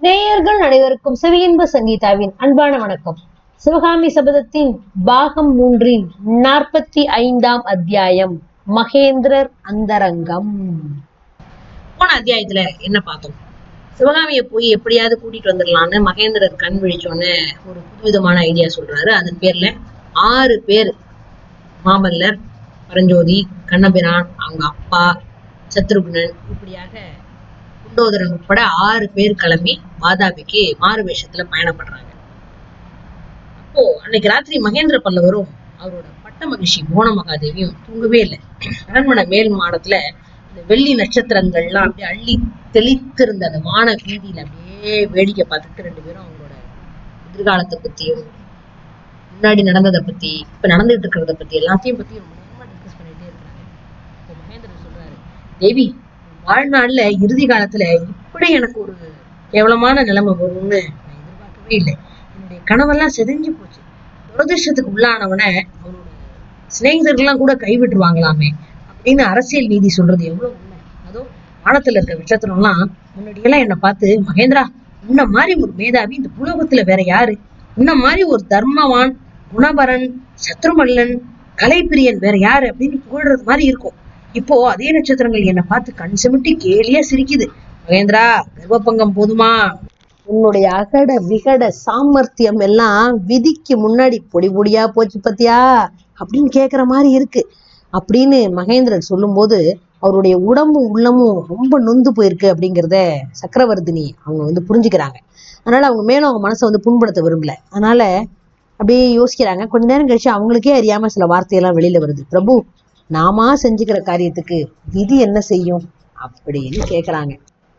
நேயர்கள் அனைவருக்கும் சிவயின்ப சங்கீதாவின் அன்பான வணக்கம். சிவகாமி சபதத்தின் பாகம் 3 45ஆம் அத்தியாயம் மகேந்திரர் அந்தரங்கம். போன அத்தியாயத்துல என்ன பார்த்தோம்? சிவகாமியை போய் எப்படியாவது கூட்டிட்டு வந்துடலான்னு மகேந்திரர் கண் விழிச்சோன்னு ஒரு புதுவிதமான ஐடியா சொல்றாரு. அதன் பேர்ல 6 பேர், மாமல்லர், பரஞ்சோதி, கண்ணபிரான், அவங்க அப்பா சத்ருகுணன், இப்படியாக குண்டோதரன் உட்பட 6 பேர் கிளம்பி வாதாபிக்கு மாறு வேஷத்துல பயணப்படுறாங்க. அப்போ அன்னைக்கு ராத்திரி மகேந்திர பல்லவரும் அவரோட பட்ட மகிழ்ச்சி மோன மகாதேவியும் தூங்கவே இல்லை. அரண்மனை மேல் மாடத்துல இந்த வெள்ளி நட்சத்திரங்கள்லாம் அப்படியே அள்ளி தெளித்திருந்த அந்த வான வீதியில அப்படியே வேடிக்கை பார்த்துட்டு 2 பேரும் அவங்களோட எதிர்காலத்தை பத்தியும், முன்னாடி நடந்ததை பத்தி, இப்ப நடந்துட்டு இருக்கிறத பத்தி எல்லாத்தையும் பத்தி ரொம்ப நேரமா டிஸ்கஸ் பண்ணிட்டே இருக்கிறாங்க. இப்போ மகேந்திரன் சொல்றாரு, தேவி, வாழ்நாள்ல இறுதி காலத்துல இப்படி எனக்கு ஒரு கேவலமான நிலைமை வரும்னு நான் எதிர்பார்க்கவே இல்லை. என்னுடைய கனவெல்லாம் செதஞ்சு போச்சு. துரதிருஷ்டத்துக்கு உள்ளானவனை அவனோட சிநேகிதர்கள்லாம் கூட கைவிட்டுருவாங்களாமே அப்படின்னு அரசியல் நீதி சொல்றது எவ்வளவு உண்மை. அதோ வானத்துல இருக்க நட்சத்திரம்லாம் முன்னாடியெல்லாம் என்னை பார்த்து, மகேந்திரா, உன்ன மாதிரி ஒரு மேதாவி இந்த புலோகத்துல வேற யாரு, உன்ன மாதிரி ஒரு தர்மவான், குணபரன், சத்ருமல்லன், கலைப்பிரியன் வேற யாரு அப்படின்னு புகழ்றது மாதிரி இருக்கும். இப்போ அதே நட்சத்திரங்கள் என்னை பார்த்து கண் சிமிட்டி கேலியா சிரிக்குது. மகேந்திரா, கர்ப்பங்கம் போதுமா? உன்னுடைய அகட விகட சாமர்த்தியம் எல்லாம் விதிக்கு முன்னாடி பொடி பொடியா போச்சு பத்தியா அப்படின்னு கேக்குற மாதிரி இருக்கு அப்படின்னு மகேந்திரன் சொல்லும் போது அவருடைய உடம்பும் உள்ளமும் ரொம்ப நொந்து போயிருக்கு அப்படிங்கிறத சக்கரவர்த்தினி அவங்க புரிஞ்சுக்கிறாங்க. அதனால அவங்க மேலும் அவங்க மனசை புண்படுத்த விரும்பல. அதனால அப்படியே யோசிக்கிறாங்க. கொஞ்ச நேரம் கழிச்சு அவங்களுக்கே அறியாம சில வார்த்தையெல்லாம் வெளியில வருது. பிரபு, நாமா செஞ்சுக்கிற காரியத்துக்கு விதி என்ன செய்யும் அப்படின்னு கேக்குறாங்க.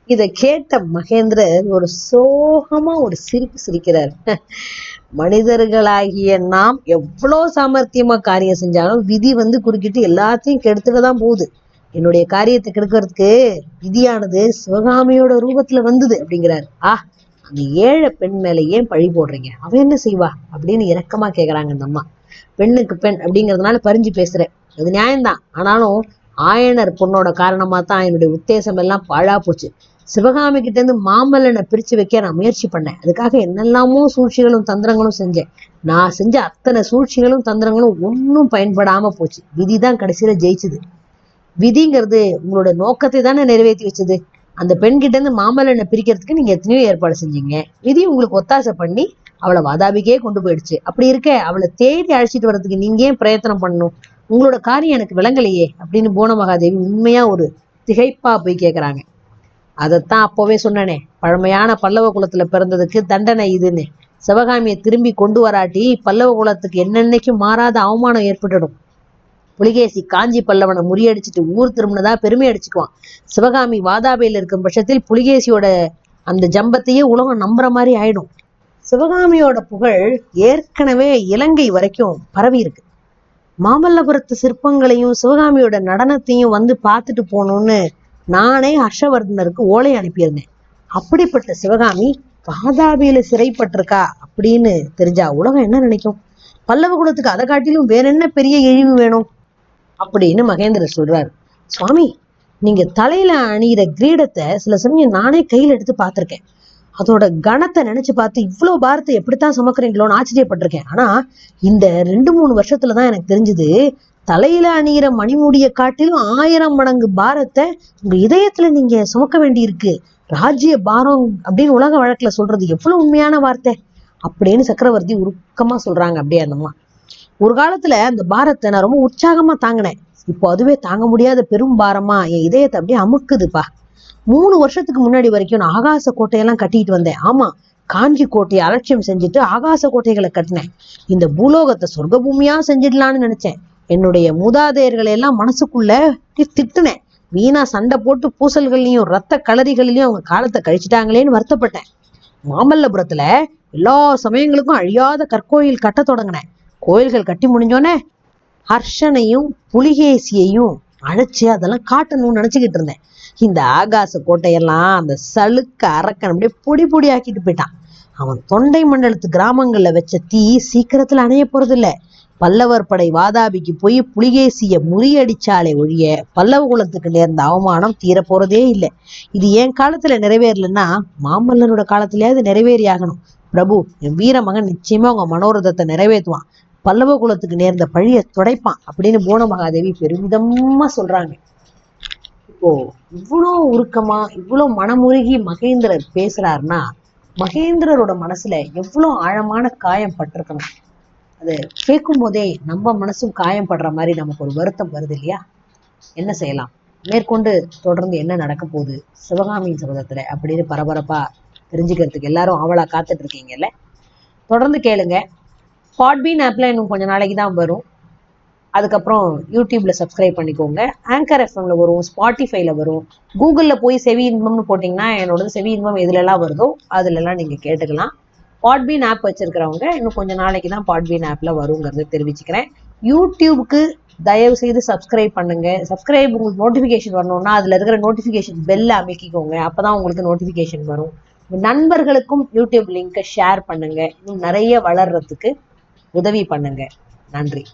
இத கேட்ட மகேந்திரர் ஒரு சோகமா ஒரு சிரிப்பு சிரிக்கிறார். மனிதர்களாகிய நாம் எவ்வளவு சாமர்த்தியமா காரியம் செஞ்சாலும் விதி குறுக்கிட்டு எல்லாத்தையும் கெடுத்துட்டு தான் போகுது. என்னுடைய காரியத்தை கெடுக்கிறதுக்கு விதியானது சிவகாமியோட ரூபத்துல வந்தது அப்படிங்கிறாரு. அந்த ஏழை பெண் மேல ஏன் பழி போடுறீங்க? அவ என்ன செய்வா அப்படின்னு இரக்கமா கேக்குறாங்க அந்த அம்மா. பெண்ணுக்கு பெண் அப்படிங்கிறதுனால பறிஞ்சு பேசுறேன், அது நியாயம்தான். ஆனாலும் ஆயனர் பொண்ணோட காரணமா தான் என்னுடைய உத்தேசம் எல்லாம் பாழா போச்சு. சிவகாமி கிட்ட இருந்து மாமல்லனை பிரிச்சு வைக்க நான் முயற்சி பண்ணேன். அதுக்காக என்னெல்லாமோ சூழ்ச்சிகளும் தந்திரங்களும் செஞ்சேன். நான் செஞ்ச அத்தனை சூழ்ச்சிகளும் தந்திரங்களும் ஒன்னும் பயன்படாம போச்சு. விதிதான் கடைசியில ஜெயிச்சுது. விதிங்கிறது உங்களோட நோக்கத்தை தானே நிறைவேற்றி வச்சது. அந்த பெண் கிட்ட இருந்து மாமல்லனை பிரிக்கிறதுக்கு நீங்க எத்தனையோ ஏற்பாடு செஞ்சீங்க. விதி உங்களுக்கு ஒத்தாசை பண்ணி அவளை வாதாபிக்கே கொண்டு போயிடுச்சு. அப்படி இருக்க அவளை தேடி அழைச்சிட்டு வர்றதுக்கு நீங்க ஏன் பிரயத்தனம் பண்ணணும்? உங்களோட காரியம் எனக்கு விளங்கலையே அப்படின்னு போன மகாதேவி உண்மையா ஒரு திகைப்பா போய் கேக்குறாங்க. அதைத்தான் அப்பவே சொன்னனே, பழமையான பல்லவ குலத்துல பிறந்ததுக்கு தண்டனை இதுன்னு. சிவகாமியை திரும்பி கொண்டு வராட்டி பல்லவ குலத்துக்கு என்னென்னைக்கும் மாறாத அவமானம் ஏற்பட்டுடும். புலிகேசி காஞ்சி பல்லவனை முறியடிச்சுட்டு ஊர் திரும்பினதா பெருமை அடிச்சுக்குவான். சிவகாமி வாதாபியில இருக்கும் பட்சத்தில் புலிகேசியோட அந்த ஜம்பத்தையே உலகம் நம்புற மாதிரி ஆயிடும். சிவகாமியோட புகழ் ஏற்கனவே இலங்கை வரைக்கும் பரவி இருக்கு. மாமல்லபுரத்து சிற்பங்களையும் சிவகாமியோட நடனத்தையும் பார்த்துட்டு போகணும்னு நானே ஹர்ஷவர்தனருக்கு ஓலை அனுப்பியிருந்தேன். அப்படிப்பட்ட சிவகாமி வாதாபியில சிறைப்பட்டிருக்கா அப்படின்னு தெரிஞ்சா உலகம் என்ன நினைக்கும்? பல்லவ குலத்துக்கு அதை காட்டிலும் வேற என்ன பெரிய இழிவு வேணும் அப்படின்னு மகேந்திரர் சொல்றாரு. சுவாமி, நீங்க தலையில அணிகிற கிரீடத்தை சில சமயம் நானே கையில எடுத்து பார்த்திருக்கேன். அதோட கணத்தை நினைச்சு பார்த்து இவ்வளவு பாரத்தை எப்படித்தான் சுமக்குறீங்களோன்னு ஆச்சரியப்பட்டிருக்கேன். ஆனா இந்த 2-3 வருஷத்துலதான் எனக்கு தெரிஞ்சது, தலையில அணிகிற மணிமுடிய காட்டிலும் 1000 மடங்கு பாரத்தை உங்க இதயத்துல நீங்க சுமக்க வேண்டி இருக்கு. ராஜ்ய பாரம் அப்படின்னு உலக வழக்குல சொல்றது எவ்வளவு உண்மையான வார்த்தை அப்படின்னு சக்கரவர்த்தி உருக்கமா சொல்றாங்க. அப்படியே அந்தம்மா, ஒரு காலத்துல அந்த பாரத்தை நான் ரொம்ப உற்சாகமா தாங்கினேன். இப்போ அதுவே தாங்க முடியாத பெரும் பாரமா என் இதயத்தை அப்படியே அமுக்குதுப்பா. 3 வருஷத்துக்கு முன்னாடி வரைக்கும் நான் ஆகாச கோட்டையெல்லாம் கட்டிட்டு வந்தேன். ஆமா, காஞ்சி கோட்டையை அலட்சியம் செஞ்சுட்டு ஆகாச கோட்டைகளை கட்டினேன். இந்த பூலோகத்தை சொர்க்க பூமியா செஞ்சிடலான்னு நினைச்சேன். என்னுடைய மூதாதையர்களை எல்லாம் மனசுக்குள்ள திட்டுனேன். வீணா சண்டை போட்டு பூசல்கள்லயும் ரத்த களரிகளிலையும் அவங்க காலத்தை கழிச்சுட்டாங்களேன்னு வருத்தப்பட்டேன். மாமல்லபுரத்துல எல்லா சமயங்களுக்கும் அழியாத கற்கோயில் கட்ட தொடங்கினேன். கோயில்கள் கட்டி முடிஞ்சோன்னே ஹர்ஷனையும் புலிகேசியையும் அழைச்சு அதெல்லாம் காட்டணும்னு நினைச்சுக்கிட்டு இருந்தேன். இந்த ஆகாச கோட்டையெல்லாம் அந்த சளுக்க அரக்கன் அப்படியே பொடி பொடி ஆக்கிட்டு போயிட்டான். அவன் தொண்டை மண்டலத்து கிராமங்கள்ல வச்ச தீ சீக்கிரத்துல அணைய போறது இல்ல. பல்லவர் படை வாதாபிக்கு போய் புலிகேசிய முறியடிச்சாலே ஒழிய பல்லவ குலத்துக்கு நேர்ந்த அவமானம் தீரப்போறதே இல்லை. இது என் காலத்துல நிறைவேறலன்னா மாமல்லனோட காலத்திலேயாவது நிறைவேறி ஆகணும். பிரபு, என் வீர மகன் நிச்சயமா உங்க மனோரதத்தை நிறைவேற்றுவான், பல்லவ குலத்துக்கு நேர்ந்த பழிய துடைப்பான் அப்படின்னு புவன மகாதேவி பெருமிதமா சொல்றாங்க. இப்போ இவ்வளோ உருக்கமா இவ்வளோ மனமுருகி மகேந்திரர் பேசுறாருன்னா மகேந்திரரோட மனசுல எவ்வளோ ஆழமான காயம் பட்டிருக்கணும். அதை கேட்கும் போதே நம்ம மனசும் காயம் படுற மாதிரி நமக்கு ஒரு வருத்தம் வருது இல்லையா? என்ன செய்யலாம்? மேற்கொண்டு தொடர்ந்து என்ன நடக்க போகுது சிவகாமியின் சபதத்துல அப்படின்னு பரபரப்பா தெரிஞ்சுக்கிறதுக்கு எல்லாரும் ஆவலா காத்துட்டு இருக்கீங்கல்ல? தொடர்ந்து கேளுங்க. பாட்பீன் ஆப்ல இன்னும் கொஞ்ச நாளைக்கு தான் வரும். அதுக்கப்புறம் யூடியூப்ல சப்ஸ்கிரைப் பண்ணிக்கோங்க. ஆங்கர் எஃப்எம்ல வரும், ஸ்பாட்டிஃபைல வரும். கூகுள்ல போய் செவி இன்பம்னு போட்டிங்கன்னா என்னோட செவி இன்பம் எதுலெல்லாம் வருதோ அதுலெல்லாம் நீங்க கேட்டுக்கலாம். பாட்பீன் ஆப் வச்சிருக்கிறவங்க இன்னும் கொஞ்சம் நாளைக்கு தான் பாட்பீன் ஆப்ல வருங்கிறத தெரிவிச்சுக்கிறேன். யூடியூபுக்கு தயவு செய்து சப்ஸ்கிரைப் பண்ணுங்க. சப்ஸ்கிரைப் உங்களுக்கு நோட்டிஃபிகேஷன் வரணும்னா அதுல இருக்கிற நோட்டிஃபிகேஷன் பெல்ல அமைக்கிக்கோங்க. அப்பதான் உங்களுக்கு நோட்டிஃபிகேஷன் வரும். நண்பர்களுக்கும் யூடியூப் லிங்கை ஷேர் பண்ணுங்க. இன்னும் நிறைய வளர்றதுக்கு உதவி பண்ணுங்க. நன்றி.